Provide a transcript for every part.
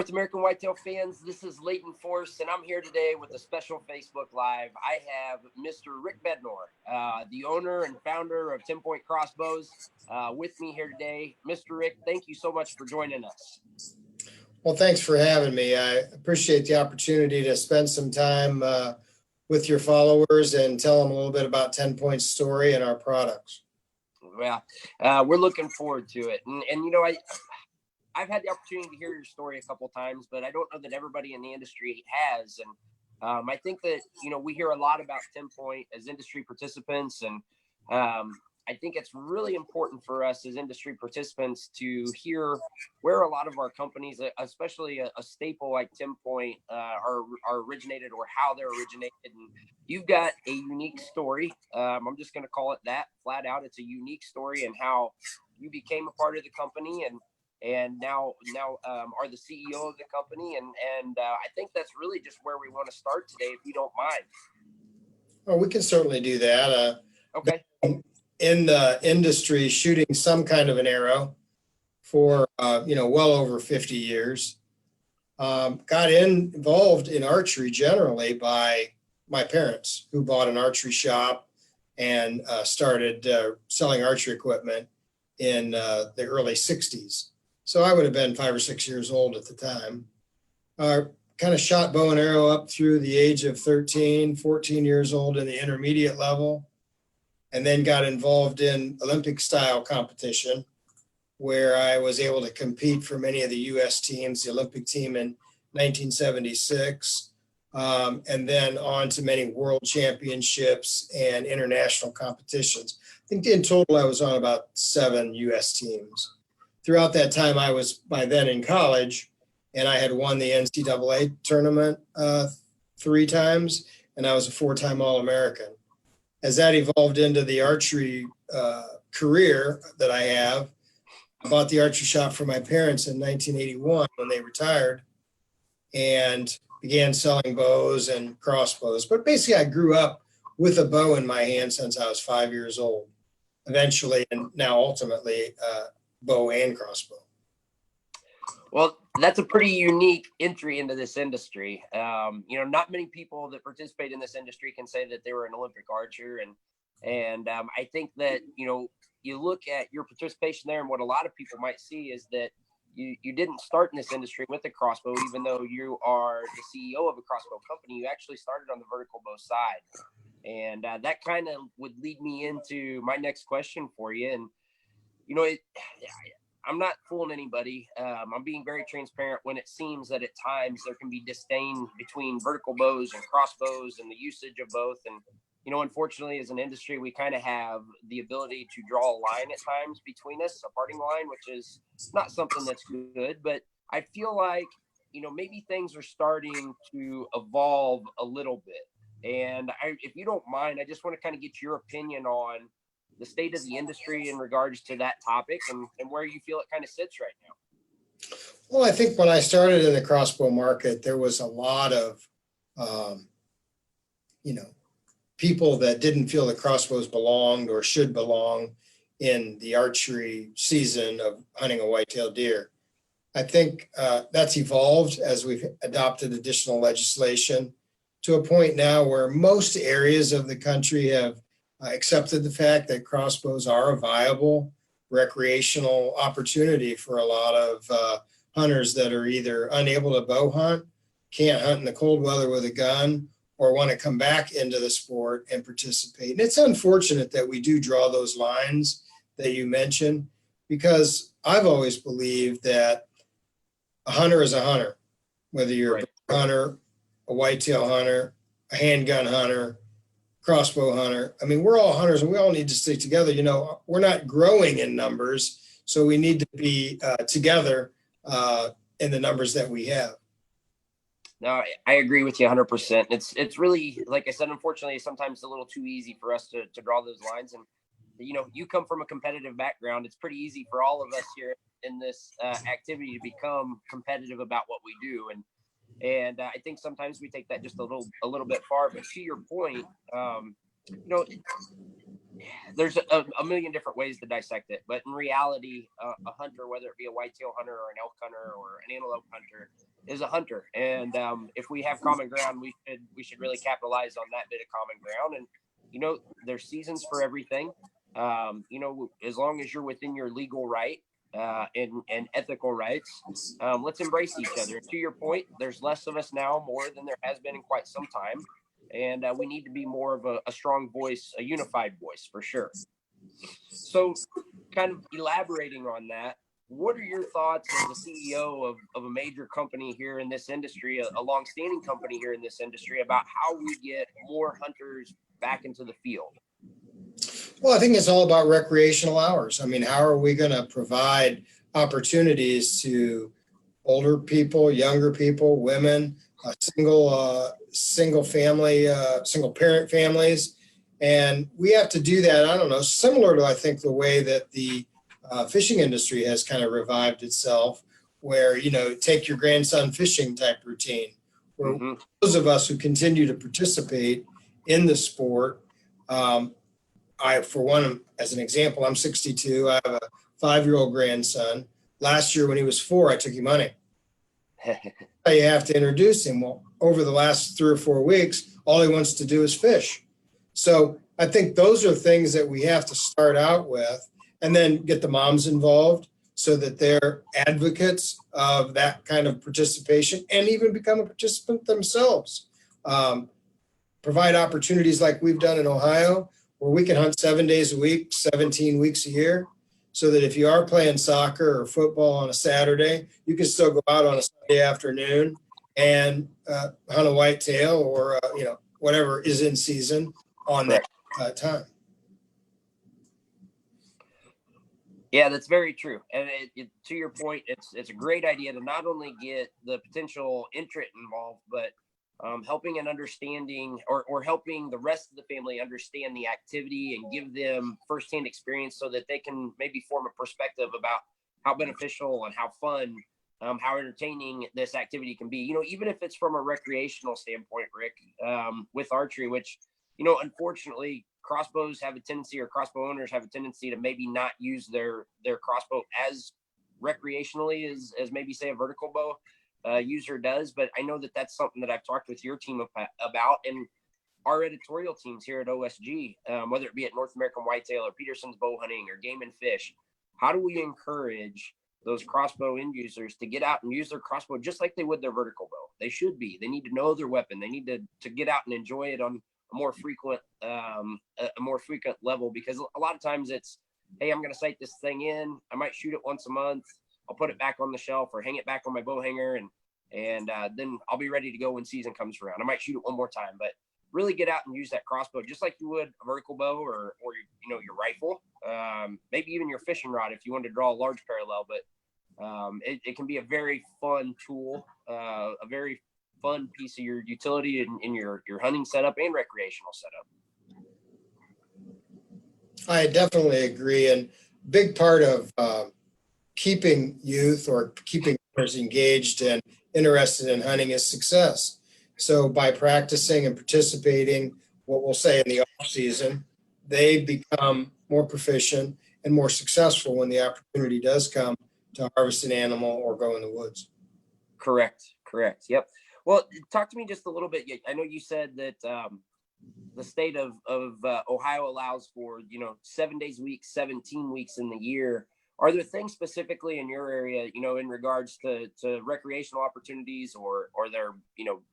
North American Whitetail fans, this is Laden Force, and I'm here today with a special Facebook Live. I have Mr. Rick Bednar, the owner and founder of TenPoint Crossbows, with me here today. Mr. Rick, thank you so much for joining us. Well, thanks for having me. I appreciate the opportunity to spend some time with your followers and tell them a little bit about TenPoint's story and our products. Well, we're looking forward to it. And you know, I've had the opportunity to hear your story a couple of times, but I don't know that everybody in the industry has. And I think that, you know, we hear a lot about TenPoint as industry participants. And I think it's really important for us as industry participants to hear where a lot of our companies, especially a staple like TenPoint, are originated, or how they're originated. And you've got a unique story. I'm just going to call it that, flat out. It's a unique story, and how you became a part of the company and now are the CEO of the company. And I think that's really just where we want to start today, if you don't mind. Well, we can certainly do that. Okay. In the industry, shooting some kind of an arrow for, well over 50 years. Got involved in archery generally by my parents, who bought an archery shop and started selling archery equipment in the early 60s. So I would have been 5 or 6 years old at the time. Kind of shot bow and arrow up through the age of 13, 14 years old in the intermediate level, and then got involved in Olympic style competition, where I was able to compete for many of the U.S. teams, the Olympic team in 1976, and then on to many world championships and international competitions. I think in total I was on about 7 U.S. teams. Throughout that time, I was by then in college, and I had won the NCAA tournament 3 times, and I was a 4-time All-American. As that evolved into the archery career that I have, I bought the archery shop for my parents in 1981 when they retired, and began selling bows and crossbows. But basically, I grew up with a bow in my hand since I was 5 years old, eventually, and now ultimately, bow and crossbow. Well, that's a pretty unique entry into this industry. Not many people that participate in this industry can say that they were an Olympic archer. And I think that, you look at your participation there, and what a lot of people might see is that you didn't start in this industry with a crossbow. Even though you are the CEO of a crossbow company, you actually started on the vertical bow side. And that kind of would lead me into my next question for you. And, I'm not fooling anybody. I'm being very transparent when it seems that at times there can be disdain between vertical bows and crossbows and the usage of both. And, unfortunately, as an industry, we kind of have the ability to draw a line at times between us, a parting line, which is not something that's good. But I feel like, maybe things are starting to evolve a little bit. And if you don't mind, I just want to kind of get your opinion on the state of the industry in regards to that topic, and where you feel it kind of sits right now. Well, I think when I started in the crossbow market, there was a lot of, people that didn't feel the crossbows belonged or should belong in the archery season of hunting a whitetail deer. I think that's evolved as we've adopted additional legislation to a point now where most areas of the country have accepted the fact that crossbows are a viable recreational opportunity for a lot of hunters that are either unable to bow hunt, can't hunt in the cold weather with a gun, or want to come back into the sport and participate. And it's unfortunate that we do draw those lines that you mentioned, because I've always believed that a hunter is a hunter, whether you're a bow hunter, a whitetail hunter, a handgun hunter, crossbow hunter. I mean, we're all hunters, and we all need to stick together. We're not growing in numbers, so we need to be together in the numbers that we have. No, I agree with you 100%. It's really, like I said, unfortunately, sometimes a little too easy for us to draw those lines. And, you come from a competitive background. It's pretty easy for all of us here in this activity to become competitive about what we do. And I think sometimes we take that just a little bit far. But to your point, there's a million different ways to dissect it. But in reality, a hunter, whether it be a whitetail hunter or an elk hunter or an antelope hunter, is a hunter, and if we have common ground, we should really capitalize on that bit of common ground. And there's seasons for everything. As long as you're within your legal right and ethical rights, let's embrace each other. And to your point, there's less of us now, more than there has been in quite some time, and we need to be more of a strong voice, a unified voice for sure. So, kind of elaborating on that, what are your thoughts as a CEO of a major company here in this industry, a long-standing company here in this industry, about how we get more hunters back into the field? Well, I think it's all about recreational hours. I mean, how are we going to provide opportunities to older people, younger people, women, single family, single parent families? And we have to do that, I don't know, similar to, I think, the way that the fishing industry has kind of revived itself, where, take your grandson fishing type routine, where those of us who continue to participate in the sport, for one, as an example, I'm 62. I have a 5-year-old grandson. Last year when he was 4, I took him hunting. You have to introduce him. Well, over the last 3 or 4 weeks, all he wants to do is fish. So I think those are things that we have to start out with, and then get the moms involved so that they're advocates of that kind of participation and even become a participant themselves. Provide opportunities like we've done in Ohio, where we can hunt 7 days a week, 17 weeks a year, so that if you are playing soccer or football on a Saturday, you can still go out on a Sunday afternoon and hunt a whitetail or whatever is in season on that time. Yeah, that's very true. And to your point, it's a great idea to not only get the potential entrant involved, but helping and understanding or helping the rest of the family understand the activity and give them firsthand experience so that they can maybe form a perspective about how beneficial and how fun, how entertaining this activity can be. Even if it's from a recreational standpoint, Rick, with archery, which, unfortunately, crossbows have a tendency, or crossbow owners have a tendency to maybe not use their crossbow as recreationally as maybe say a vertical bow user does. But I know that that's something that I've talked with your team about, and our editorial teams here at OSG, whether it be at North American Whitetail or Peterson's Bow Hunting or Game and Fish. How do we encourage those crossbow end users to get out and use their crossbow just like they would their vertical bow? They should be. They need to know their weapon. They need to get out and enjoy it on a more frequent level, because a lot of times it's, hey, I'm going to sight this thing in. I might shoot it once a month. I'll put it back on the shelf or hang it back on my bow hanger, and then I'll be ready to go when season comes around. I might shoot it one more time, but really get out and use that crossbow just like you would a vertical bow or your rifle, maybe even your fishing rod if you want to draw a large parallel. But it can be a very fun tool, a very fun piece of your utility in your hunting setup and recreational setup. I definitely agree. And big part of keeping youth or keeping others engaged and interested in hunting is success. So by practicing and participating, what we'll say in the off season, they become more proficient and more successful when the opportunity does come to harvest an animal or go in the woods. Correct. Yep. Well, talk to me just a little bit. I know you said that the state of Ohio allows for 7 days a week, 17 weeks in the year. Are there things specifically in your area, in regards to recreational opportunities, or are there,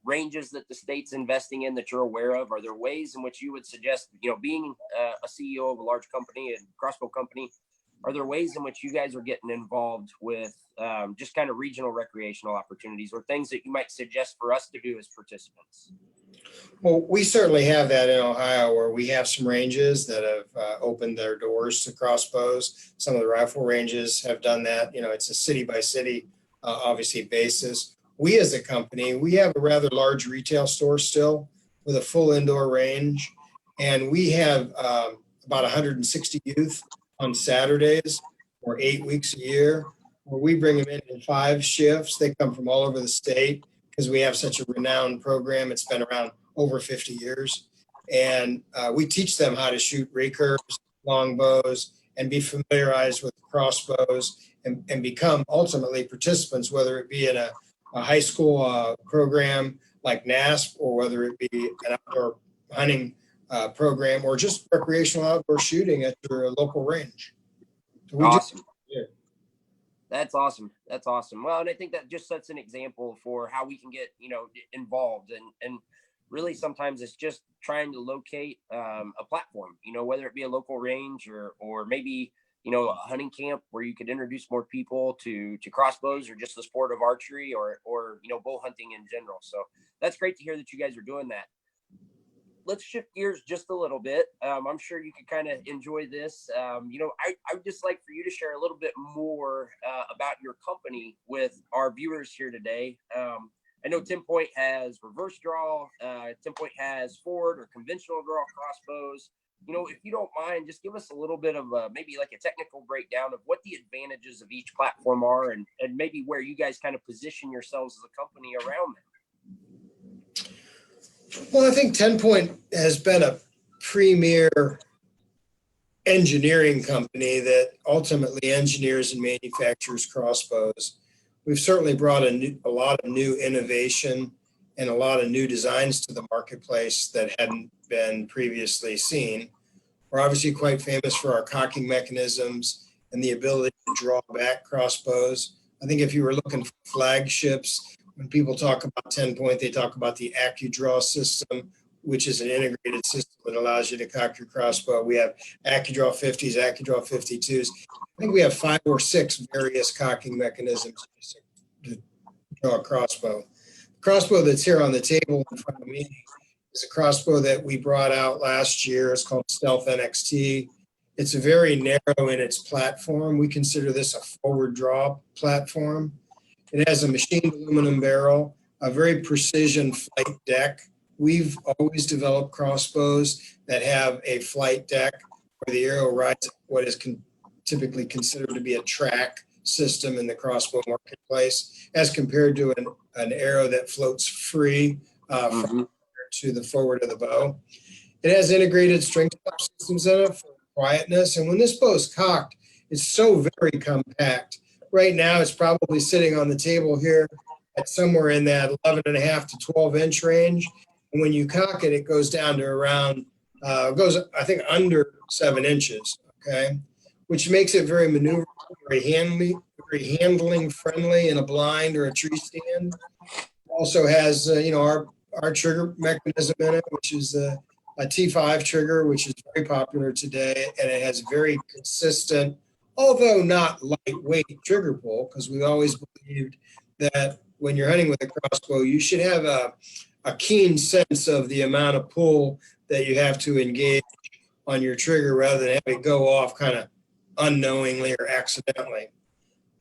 ranges that the state's investing in that you're aware of? Are there ways in which you would suggest, being a CEO of a large company and crossbow company, are there ways in which you guys are getting involved with just kind of regional recreational opportunities, or things that you might suggest for us to do as participants? Well, we certainly have that in Ohio, where we have some ranges that have opened their doors to crossbows. Some of the rifle ranges have done that. It's a city by city, obviously, basis. We as a company, we have a rather large retail store still with a full indoor range. And we have about 160 youth on Saturdays for 8 weeks a year, where we bring them in 5 shifts. They come from all over the state because we have such a renowned program. It's been around over 50 years. And we teach them how to shoot recurves, longbows, and be familiarized with crossbows and become ultimately participants, whether it be in a a high school program like NASP, or whether it be an outdoor hunting program, or just recreational outdoor shooting at your local range. So we Awesome. do. Yeah. That's awesome. That's awesome. Well, and I think that just sets an example for how we can get, involved, and really sometimes it's just trying to locate a platform, whether it be a local range or maybe, a hunting camp where you could introduce more people to crossbows or just the sport of archery or bow hunting in general. So that's great to hear that you guys are doing that. Let's shift gears just a little bit. I'm sure you could kind of enjoy this. I would just like for you to share a little bit more about your company with our viewers here today. I know TenPoint has reverse draw. TenPoint has forward or conventional draw crossbows. If you don't mind, just give us a little bit of maybe like a technical breakdown of what the advantages of each platform are, and maybe where you guys kind of position yourselves as a company around them. Well, I think TenPoint has been a premier engineering company that ultimately engineers and manufactures crossbows. We've certainly brought a lot of new innovation and a lot of new designs to the marketplace that hadn't been previously seen. We're obviously quite famous for our cocking mechanisms and the ability to draw back crossbows. I think if you were looking for flagships, when people talk about TenPoint, they talk about the AccuDraw system, which is an integrated system that allows you to cock your crossbow. We have AccuDraw 50s, AccuDraw 52s. I think we have 5 or 6 various cocking mechanisms to draw a crossbow. The crossbow that's here on the table in front of me is a crossbow that we brought out last year. It's called Stealth NXT. It's very narrow in its platform. We consider this a forward draw platform. It has a machined aluminum barrel, a very precision flight deck. We've always developed crossbows that have a flight deck where the arrow rides what is typically considered to be a track system in the crossbow marketplace, as compared to an arrow that floats free to the forward of the bow. It has integrated string stop systems in it for quietness. And when this bow is cocked, it's so very compact. Right now, it's probably sitting on the table here at somewhere in that 11.5 to 12 inch range. And when you cock it, it goes down to around, I think, under 7 inches, okay? Which makes it very maneuverable, very handling friendly in a blind or a tree stand. Also has, our trigger mechanism in it, which is a T5 trigger, which is very popular today. And it has very consistent, although not lightweight, trigger pull, because we always believed that when you're hunting with a crossbow, you should have a keen sense of the amount of pull that you have to engage on your trigger rather than have it go off kind of unknowingly or accidentally.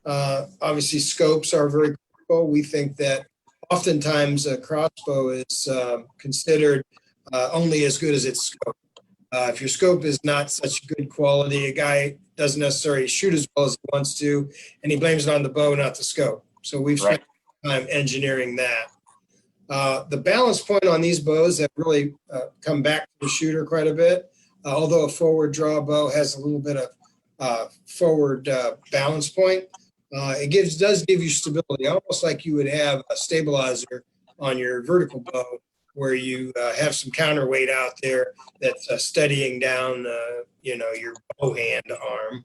Obviously, scopes are very critical. We think that oftentimes a crossbow is considered only as good as its scope. If your scope is not such good quality, a guy doesn't necessarily shoot as well as he wants to, and he blames it on the bow, not the scope. So we've spent time engineering that. The balance point on these bows have really come back to the shooter quite a bit. Although a forward draw bow has a little bit of forward balance point, it does give you stability, almost like you would have a stabilizer on your vertical bow, where you have some counterweight out there that's steadying down, your bow hand arm.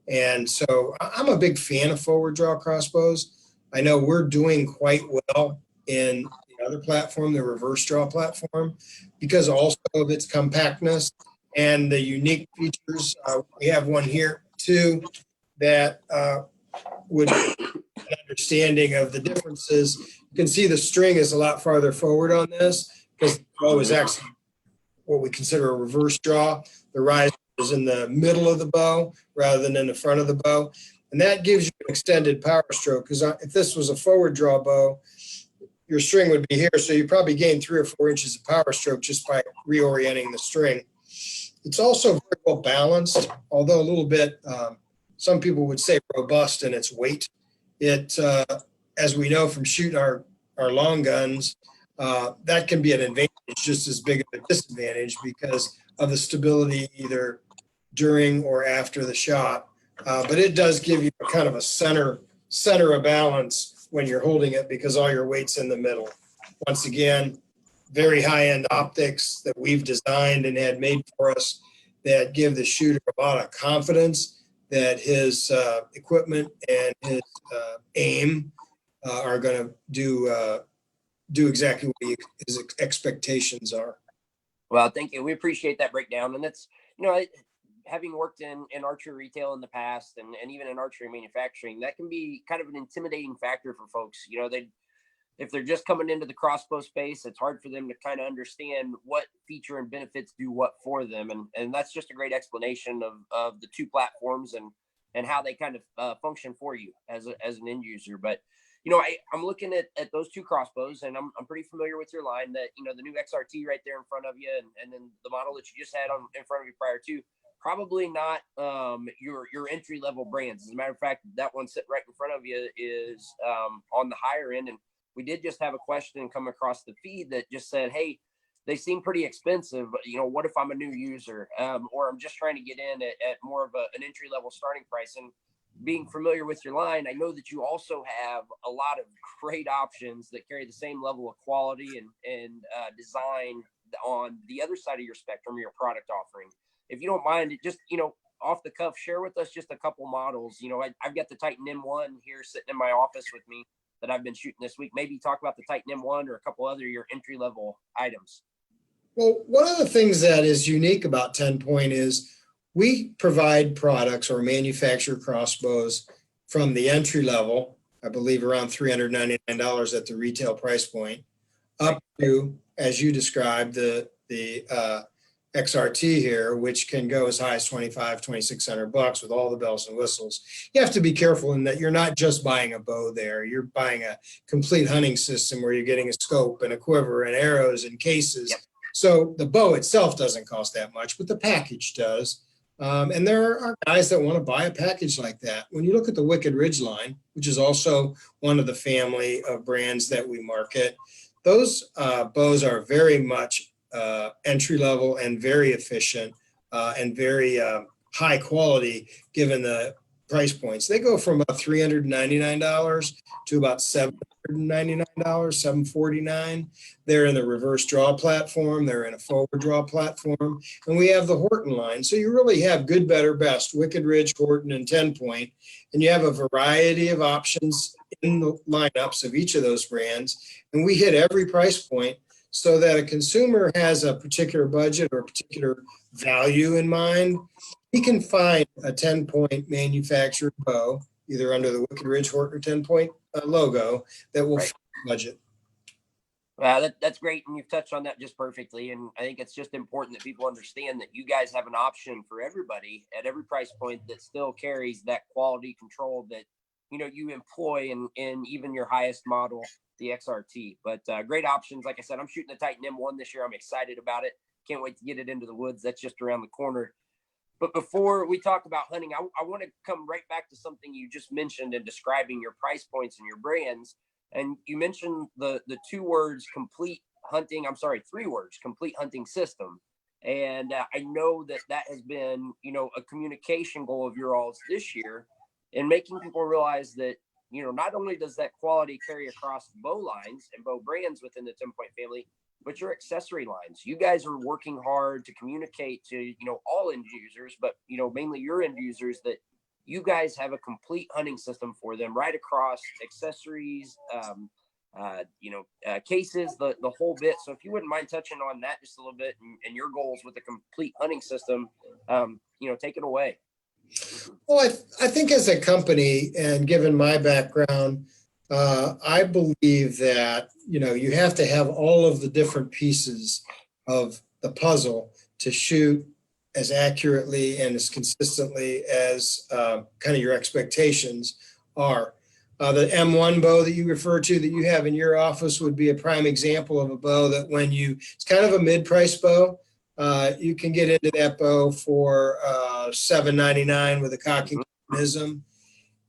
And so I'm a big fan of forward draw crossbows. I know we're doing quite well in the other platform, the reverse draw platform, because also of its compactness and the unique features. We have one here too that would be an understanding of the differences. You can see the string is a lot farther forward on this because the bow is actually what we consider a reverse draw. The riser is in the middle of the bow rather than in the front of the bow. And that gives you an extended power stroke, because if this was a forward draw bow, your string would be here. So you probably gain 3 or 4 inches of power stroke just by reorienting the string. It's also very well balanced, although a little bit, some people would say robust in its weight. It, as we know from shooting our long guns, that can be an advantage just as big of a disadvantage because of the stability either during or after the shot. But it does give you kind of a center of balance when you're holding it because all your weight's in the middle. Once again, very high-end optics that we've designed and had made for us that give the shooter a lot of confidence that his equipment and his aim are going to do exactly what his expectations are. Well, thank you. We appreciate that breakdown. And that's, having worked in archery retail in the past and even in archery manufacturing, that can be kind of an intimidating factor for folks. If they're just coming into the crossbow space, it's hard for them to kind of understand what feature and benefits do what for them. And that's just a great explanation of the two platforms and how they kind of function for you as an end user. But, I'm looking at those two crossbows, and I'm pretty familiar with your line that, the new XRT right there in front of you, and then the model that you just had in front of you prior to, probably not your entry level brands. As a matter of fact, that one sitting right in front of you is on the higher end. And we did just have a question come across the feed that just said, hey, they seem pretty expensive. What if I'm a new user or I'm just trying to get in at more of an entry level starting price? And being familiar with your line, I know that you also have a lot of great options that carry the same level of quality and design on the other side of your spectrum, your product offering. If you don't mind, just, off the cuff, share with us just a couple models. I've got the Titan M1 here sitting in my office with me that I've been shooting this week. Maybe talk about the Titan M1 or a couple other your entry level items. Well, one of the things that is unique about TenPoint is we provide products or manufacture crossbows from the entry level, I believe around $399 at the retail price point, up to, as you described, the XRT here, which can go as high as $2,600 with all the bells and whistles. You have to be careful in that you're not just buying a bow there. You're buying a complete hunting system where you're getting a scope and a quiver and arrows and cases. Yep. So the bow itself doesn't cost that much, but the package does. And there are guys that want to buy a package like that. When you look at the Wicked Ridge line, which is also one of the family of brands that we market, those bows are very much entry level and very efficient and very high quality given the price points. They go from about $399 to about $799, $749. They're in the reverse draw platform. They're in a forward draw platform. And we have the Horton line. So you really have good, better, best, Wicked Ridge, Horton, and TenPoint. And you have a variety of options in the lineups of each of those brands. And we hit every price point so that a consumer has a particular budget or a particular value in mind. He can find a TenPoint manufactured bow, either under the Wicked Ridge, Horton, or TenPoint logo that will fit the budget. Well, that's great. And you've touched on that just perfectly. And I think it's just important that people understand that you guys have an option for everybody at every price point that still carries that quality control that, you employ in even your highest model, the XRT. But great options. Like I said, I'm shooting the Titan M1 this year. I'm excited about it. Can't wait to get it into the woods. That's just around the corner. But before we talk about hunting, I want to come right back to something you just mentioned in describing your price points and your brands. And you mentioned the three words, complete hunting system. And I know that has been, a communication goal of yours this year in making people realize that, not only does that quality carry across bow lines and bow brands within the TenPoint family, but your accessory lines. You guys are working hard to communicate to, all end users, but, mainly your end users, that you guys have a complete hunting system for them right across accessories, cases, the whole bit. So if you wouldn't mind touching on that just a little bit and your goals with the complete hunting system, take it away. Well, I think as a company and given my background, I believe that, you have to have all of the different pieces of the puzzle to shoot as accurately and as consistently as kind of your expectations are. The M1 bow that you refer to that you have in your office would be a prime example of a bow that it's kind of a mid-price bow. You can get into that bow for $799 with a cocking mechanism.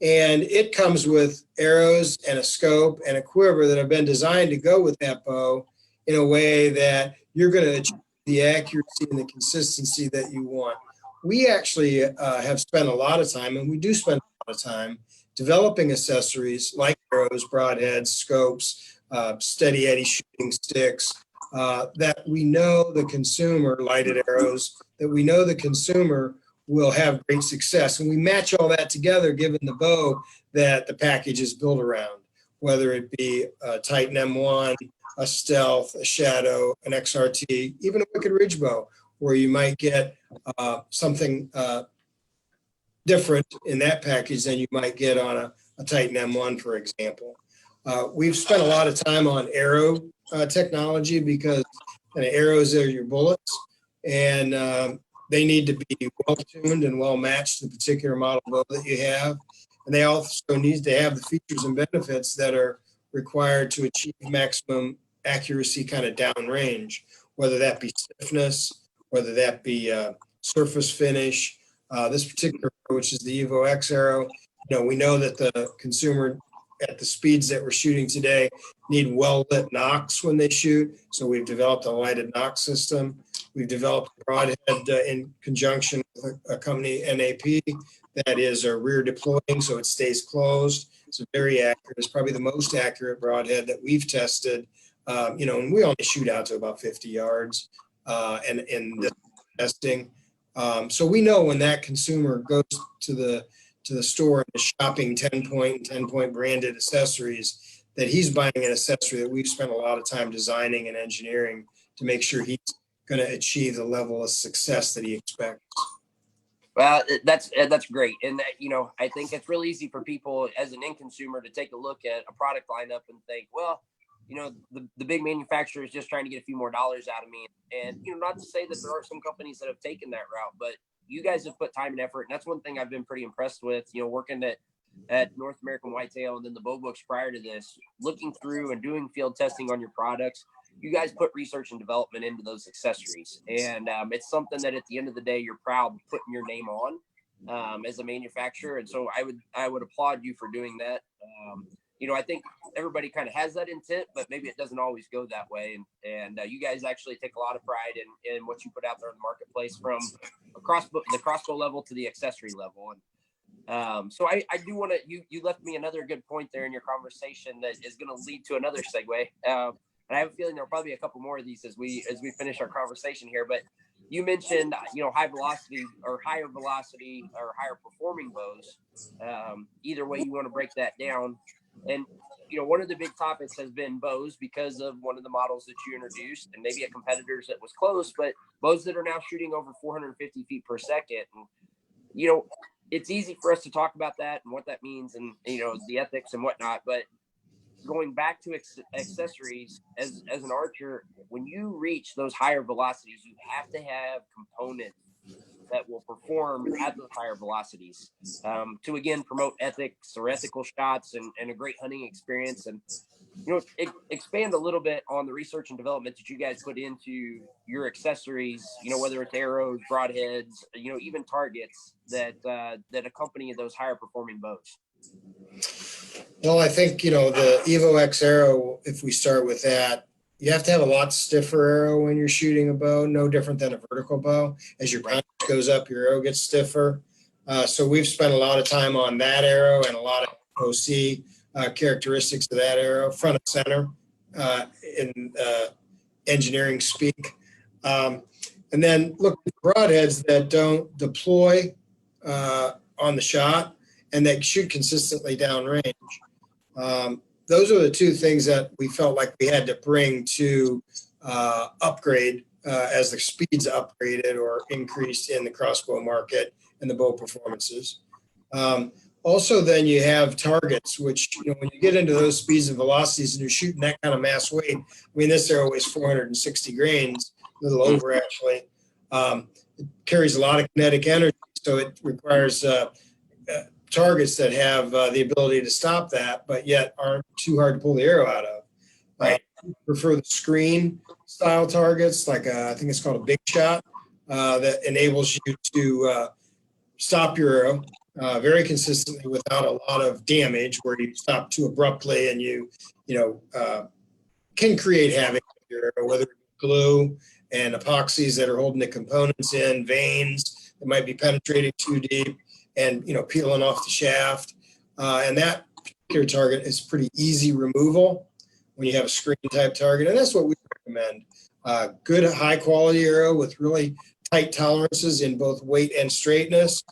And it comes with arrows and a scope and a quiver that have been designed to go with that bow in a way that you're going to achieve the accuracy and the consistency that you want. We actually have spent a lot of time, and we do spend a lot of time developing accessories like arrows, broadheads, scopes, steady Eddie shooting sticks, that we know the consumer, lighted arrows, that we know the consumer will have great success. And we match all that together, given the bow that the package is built around, whether it be a Titan M1, a Stealth, a Shadow, an XRT, even a Wicked Ridge bow, where you might get something different in that package than you might get on a Titan M1, for example. We've spent a lot of time on arrow technology because arrows are your bullets, and they need to be well tuned and well matched to the particular model bow that you have. And they also need to have the features and benefits that are required to achieve maximum accuracy kind of downrange, whether that be stiffness, whether that be surface finish. This particular, which is the Evo X arrow, we know that the consumer at the speeds that we're shooting today need well-lit nocks when they shoot. So we've developed a lighted nock system. We've developed a broadhead in conjunction with a company, NAP, that is a rear deploying, so it stays closed. It's very accurate. It's probably the most accurate broadhead that we've tested. And we only shoot out to about 50 yards and in the testing. So we know when that consumer goes to the store and is shopping TenPoint and TenPoint branded accessories, that he's buying an accessory that we've spent a lot of time designing and engineering to make sure he's going to achieve the level of success that he expects. Well, that's great. And that, I think it's real easy for people as an end consumer to take a look at a product lineup and think, well, the big manufacturer is just trying to get a few more dollars out of me. And, not to say that there are some companies that have taken that route, but you guys have put time and effort. And that's one thing I've been pretty impressed with, working at North American Whitetail and then the bow books prior to this, looking through and doing field testing on your products. You guys put research and development into those accessories. And it's something that at the end of the day, you're proud of putting your name on as a manufacturer. And so I would applaud you for doing that. I think everybody kind of has that intent, but maybe it doesn't always go that way. And you guys actually take a lot of pride in what you put out there in the marketplace, from the crossbow level to the accessory level. And so I do want to, you left me another good point there in your conversation that is going to lead to another segue. And I have a feeling there'll probably be a couple more of these as we finish our conversation here. But you mentioned, high velocity or higher velocity or higher performing bows. Either way you want to break that down. And, one of the big topics has been bows because of one of the models that you introduced, and maybe a competitor's that was close, but bows that are now shooting over 450 feet per second. And, it's easy for us to talk about that and what that means and, the ethics and whatnot. But going back to accessories as an archer, when you reach those higher velocities, you have to have components that will perform at those higher velocities to again promote ethics or ethical shots and a great hunting experience. And expand a little bit on the research and development that you guys put into your accessories, whether it's arrows, broadheads, even targets that accompany those higher performing bows. Well, I think the Evo X arrow, if we start with that, you have to have a lot stiffer arrow when you're shooting a bow, no different than a vertical bow. As your punch goes up, your arrow gets stiffer. So we've spent a lot of time on that arrow and a lot of OC characteristics of that arrow, front and center in engineering speak. And then look at broadheads that don't deploy on the shot and that shoot consistently downrange. Those are the two things that we felt like we had to bring to upgrade as the speeds upgraded or increased in the crossbow market and the bow performances. Also, then you have targets, which, when you get into those speeds and velocities and you're shooting that kind of mass weight, this arrow weighs 460 grains, a little over actually. It carries a lot of kinetic energy, so it requires targets that have the ability to stop that, but yet aren't too hard to pull the arrow out of. I prefer the screen style targets, like I think it's called a big shot, that enables you to stop your arrow very consistently without a lot of damage, where you stop too abruptly and you can create havoc with your arrow, whether it's glue and epoxies that are holding the components in, veins that might be penetrating too deep and peeling off the shaft, And that particular target is pretty easy removal when you have a screen type target. And that's what we recommend. Good high quality arrow with really tight tolerances in both weight and straightness,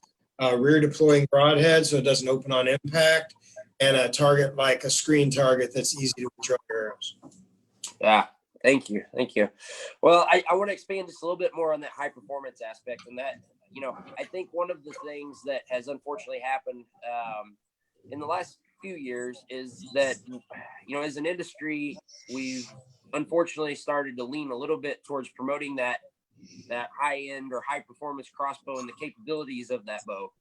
rear deploying broadhead so it doesn't open on impact, and a target like a screen target that's easy to withdraw arrows. Yeah. Thank you. Thank you. Well, I want to expand just a little bit more on that high performance aspect. And that, I think one of the things that has unfortunately happened in the last few years is that, as an industry, we've unfortunately started to lean a little bit towards promoting that high end or high performance crossbow and the capabilities of that bow.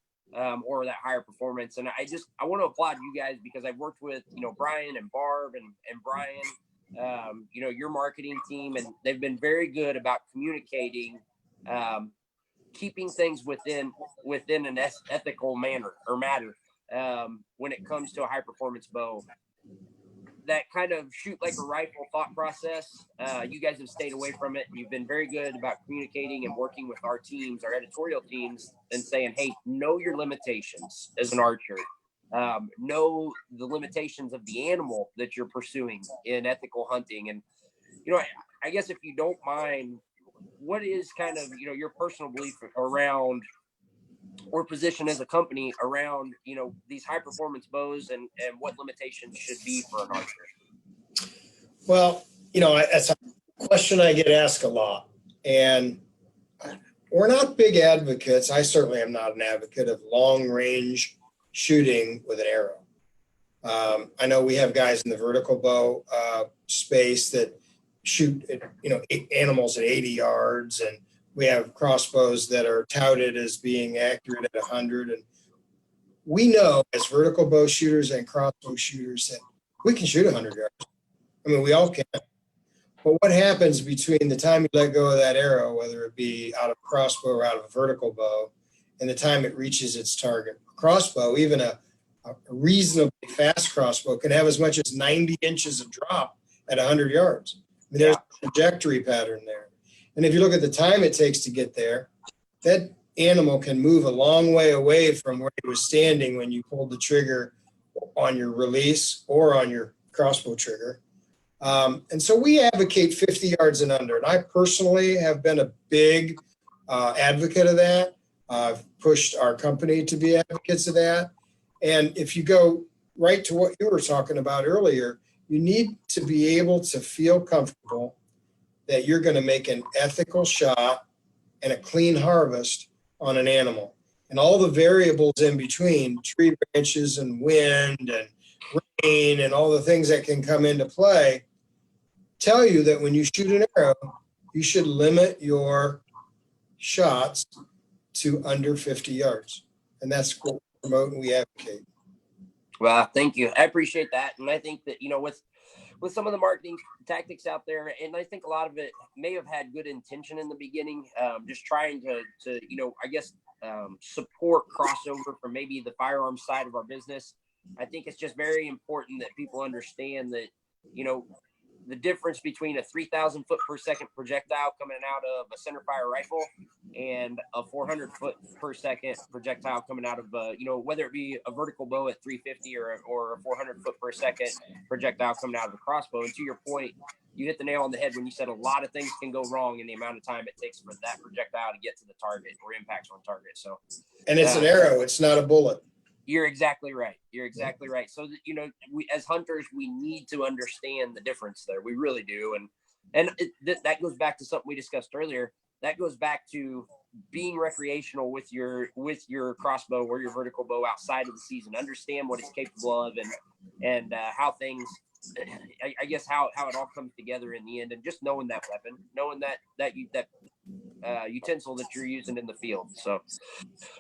Or that higher performance. And I want to applaud you guys because I've worked with, Brian and Barb and Brian, your marketing team, and they've been very good about communicating, keeping things within an ethical manner or matter when it comes to a high performance bow. That kind of shoot like a rifle thought process, you guys have stayed away from it. You've been very good about communicating and working with our teams, our editorial teams, and saying, hey, know your limitations as an archer. Know the limitations of the animal that you're pursuing in ethical hunting. And, I guess if you don't mind, what is kind of, your personal belief around or position as a company around, these high performance bows and what limitations should be for an archer? Well, that's a question I get asked a lot. And we're not big advocates. I certainly am not an advocate of long range shooting with an arrow. I know we have guys in the vertical bow space that shoot, animals at 80 yards, and we have crossbows that are touted as being accurate at 100. And we know as vertical bow shooters and crossbow shooters that we can shoot 100 yards. I mean, we all can. But what happens between the time you let go of that arrow, whether it be out of a crossbow or out of a vertical bow, and the time it reaches its target? A crossbow, even a reasonably fast crossbow, can have as much as 90 inches of drop at 100 yards. I mean, there's a trajectory pattern there. And if you look at the time it takes to get there, that animal can move a long way away from where he was standing when you pulled the trigger on your release or on your crossbow trigger. And so we advocate 50 yards and under. And I personally have been a big advocate of that. I've pushed our company to be advocates of that. And if you go right to what you were talking about earlier, you need to be able to feel comfortable that you're going to make an ethical shot and a clean harvest on an animal. And all the variables in between, tree branches and wind and rain and all the things that can come into play, tell you that when you shoot an arrow, you should limit your shots to under 50 yards. And that's what we promote and we advocate. Well, thank you. I appreciate that. And I think that, with some of the marketing tactics out there, and I think a lot of it may have had good intention in the beginning, just trying to support crossover from maybe the firearms side of our business. I think it's just very important that people understand that, the difference between a 3,000 foot per second projectile coming out of a center fire rifle and a 400 foot per second projectile coming out of, whether it be a vertical bow at 350 or a 400 foot per second projectile coming out of a crossbow. And to your point, you hit the nail on the head when you said a lot of things can go wrong in the amount of time it takes for that projectile to get to the target or impacts on target. So, and it's an arrow, it's not a bullet. You're exactly right. So that, we as hunters, we need to understand the difference there. We really do. And that goes back to something we discussed earlier. That goes back to being recreational with your crossbow or your vertical bow outside of the season. Understand what it's capable of and how things, I guess, how it all comes together in the end. And just knowing that weapon, knowing that utensil that you're using in the field. So,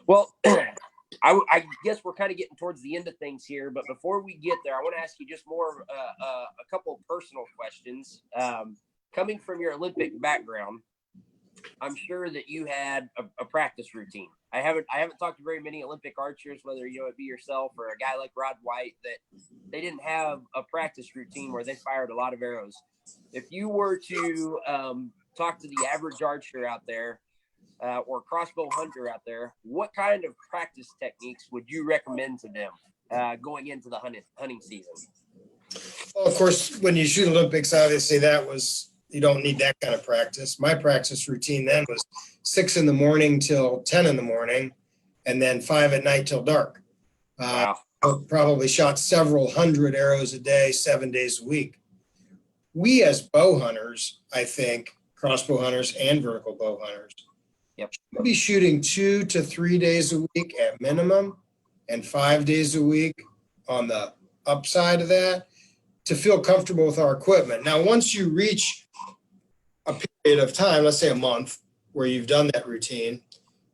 well, I guess we're kind of getting towards the end of things here, but before we get there, I want to ask you just more a couple of personal questions. Coming from your Olympic background, I'm sure that you had a practice routine. I haven't talked to very many Olympic archers, whether it be yourself or a guy like Rod White, that they didn't have a practice routine where they fired a lot of arrows. If you were to talk to the average archer out there, or crossbow hunter out there, what kind of practice techniques would you recommend to them going into the hunting season? Well, of course, when you shoot Olympics, obviously you don't need that kind of practice. My practice routine then was 6 a.m. till 10 a.m, and then 5 at night till dark. Wow. I probably shot several hundred arrows a day, 7 days a week. We as bow hunters, I think, crossbow hunters and vertical bow hunters, should be shooting 2 to 3 days a week at minimum and 5 days a week on the upside of that to feel comfortable with our equipment. Now, once you reach a period of time, let's say a month, where you've done that routine,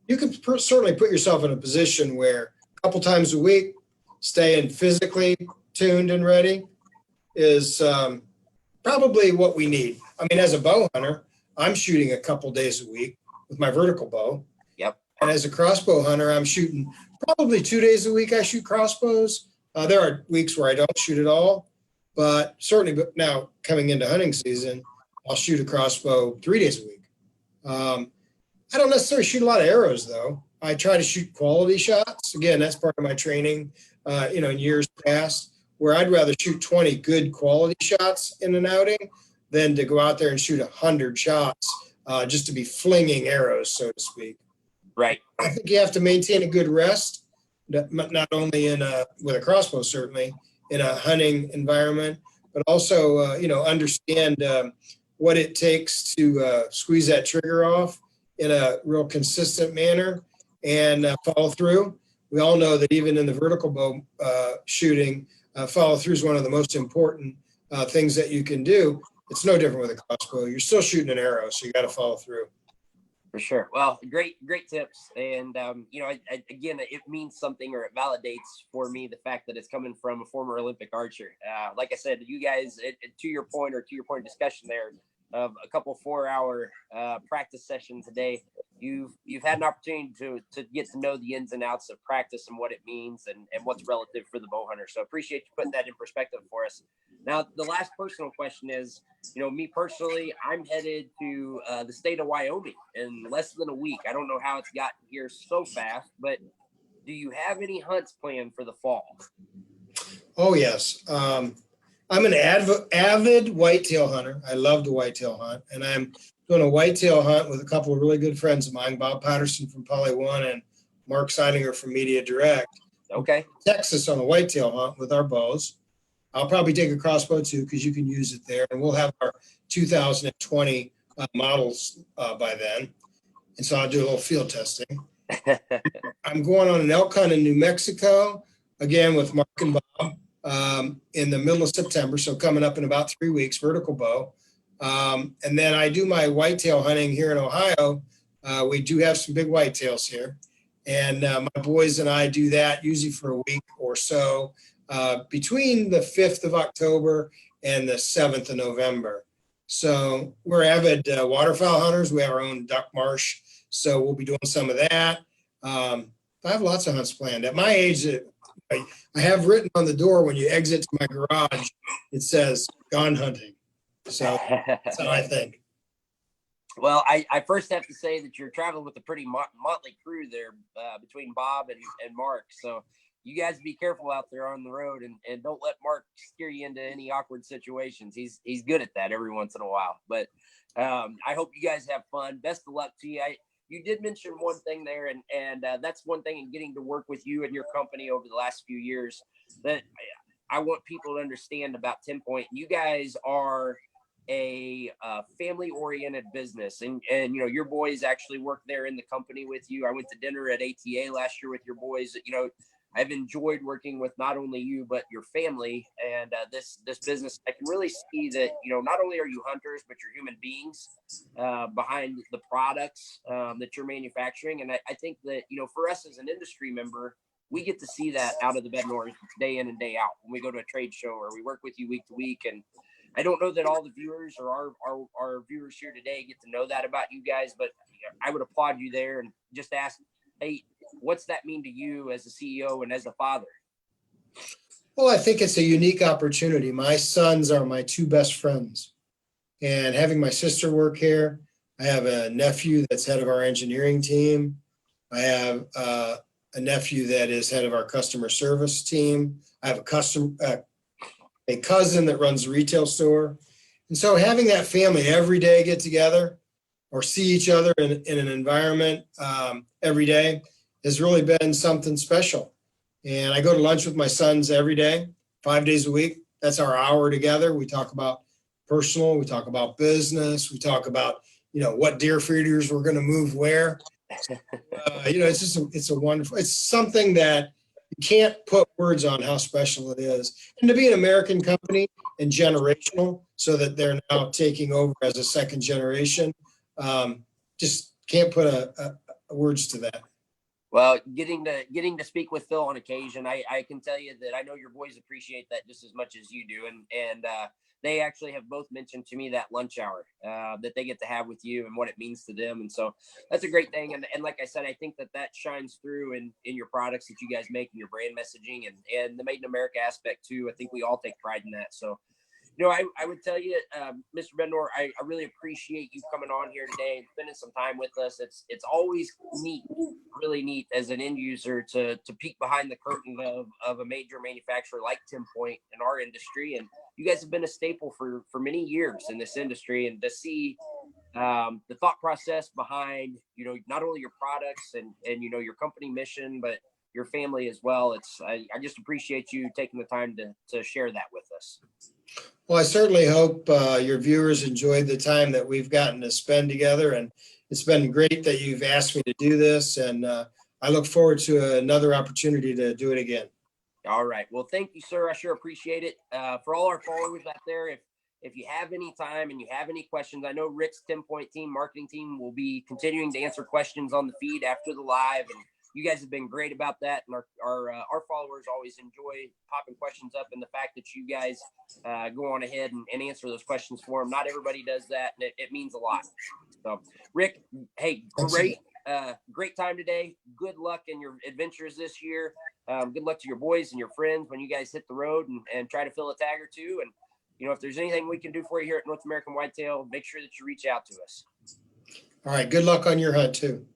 you can certainly put yourself in a position where a couple times a week, staying physically tuned and ready is probably what we need. I mean, as a bow hunter, I'm shooting a couple days a week with my vertical bow. Yep. And as a crossbow hunter, I'm shooting probably 2 days a week. I shoot crossbows. There are weeks where I don't shoot at all, but certainly now coming into hunting season, I'll shoot a crossbow 3 days a week. I don't necessarily shoot a lot of arrows, though. I try to shoot quality shots. Again, that's part of my training, in years past, where I'd rather shoot 20 good quality shots in an outing than to go out there and shoot 100 shots just to be flinging arrows, so to speak. Right. I think you have to maintain a good rest, not only with a crossbow, certainly, in a hunting environment, but also, understand what it takes to squeeze that trigger off in a real consistent manner and follow through. We all know that even in the vertical bow shooting, follow through is one of the most important things that you can do. It's no different with a crossbow. You're still shooting an arrow, so you got to follow through. For sure. Well, great tips. And, again, it means something, or it validates for me the fact that it's coming from a former Olympic archer. Like I said, you guys, to your point discussion there of a couple 4-hour practice sessions a day, you've had an opportunity to get to know the ins and outs of practice and what it means and what's relative for the bow hunter. So appreciate you putting that in perspective for us. Now, the last personal question is, me personally, I'm headed to the state of Wyoming in less than a week. I don't know how it's gotten here so fast, but do you have any hunts planned for the fall? Oh, yes. I'm an avid whitetail hunter. I love to whitetail hunt, and I'm doing a whitetail hunt with a couple of really good friends of mine, Bob Patterson from Poly One and Mark Seidinger from Media Direct. Okay. Texas on a whitetail hunt with our bows. I'll probably take a crossbow too, because you can use it there, and we'll have our 2020 models by then. And so I'll do a little field testing. I'm going on an elk hunt in New Mexico, again with Mark and Bob, in the middle of September, so coming up in about 3 weeks, vertical bow. And then I do my whitetail hunting here in Ohio. We do have some big whitetails here, and my boys and I do that usually for a week or so, between the 5th of October and the 7th of November. So we're avid waterfowl hunters. We have our own duck marsh, so we'll be doing some of that. I have lots of hunts planned. At my age, I have written on the door when you exit to my garage, it says "gone hunting." So that's how I think. Well, I first have to say that you're traveling with a pretty motley crew there, between Bob and Mark. So you guys be careful out there on the road, and don't let Mark steer you into any awkward situations. He's good at that every once in a while. But I hope you guys have fun. Best of luck to you. You did mention one thing there, and that's one thing in getting to work with you and your company over the last few years that I want people to understand about TenPoint. You guys are a family-oriented business, and your boys actually work there in the company with you. I went to dinner at ATA last year with your boys. I've enjoyed working with not only you but your family and this business. I can really see that not only are you hunters, but you're human beings behind the products that you're manufacturing. And I think that for us as an industry member, we get to see that out of the Bednars day in and day out when we go to a trade show or we work with you week to week. And I don't know that all the viewers or our viewers here today get to know that about you guys, but I would applaud you there and just ask, hey, what's that mean to you as a CEO and as a father? Well, I think it's a unique opportunity. My sons are my two best friends, and having my sister work here, I have a nephew that's head of our engineering team. I have a nephew that is head of our customer service team. I have a cousin that runs a retail store. And so having that family every day get together or see each other in an environment every day has really been something special. And I go to lunch with my sons every day, 5 days a week. That's our hour together. We talk about personal, we talk about business, we talk about, what deer feeders we're going to move where. It's just it's a wonderful, it's something that you can't put words on how special it is. And to be an American company and generational, so that they're now taking over as a second generation, just can't put words to that. Well, getting to speak with Phil on occasion, I can tell you that I know your boys appreciate that just as much as you do, and they actually have both mentioned to me that lunch hour that they get to have with you and what it means to them, and so that's a great thing. And like I said, I think that shines through in your products that you guys make and your brand messaging and the Made in America aspect too. I think we all take pride in that. So. I would tell you, Mr. Bednar, I really appreciate you coming on here today and spending some time with us. It's always neat, really neat as an end user to peek behind the curtain of a major manufacturer like TenPoint in our industry. And you guys have been a staple for many years in this industry, and to see the thought process behind, not only your products and your company mission, but your family as well. I just appreciate you taking the time to share that with us. Well, I certainly hope your viewers enjoyed the time that we've gotten to spend together, and it's been great that you've asked me to do this, and I look forward to another opportunity to do it again. All right. Well, thank you, sir. I sure appreciate it. For all our followers out there, if you have any time and you have any questions, I know Rick's TenPoint team, marketing team, will be continuing to answer questions on the feed after the live, and you guys have been great about that, and our followers always enjoy popping questions up, and the fact that you guys go on ahead and answer those questions for them. Not everybody does that, and it means a lot. So, Rick, hey, great time today. Good luck in your adventures this year. Good luck to your boys and your friends when you guys hit the road and try to fill a tag or two. And if there's anything we can do for you here at North American Whitetail, make sure that you reach out to us. All right. Good luck on your hunt too.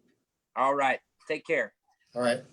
All right. Take care. All right.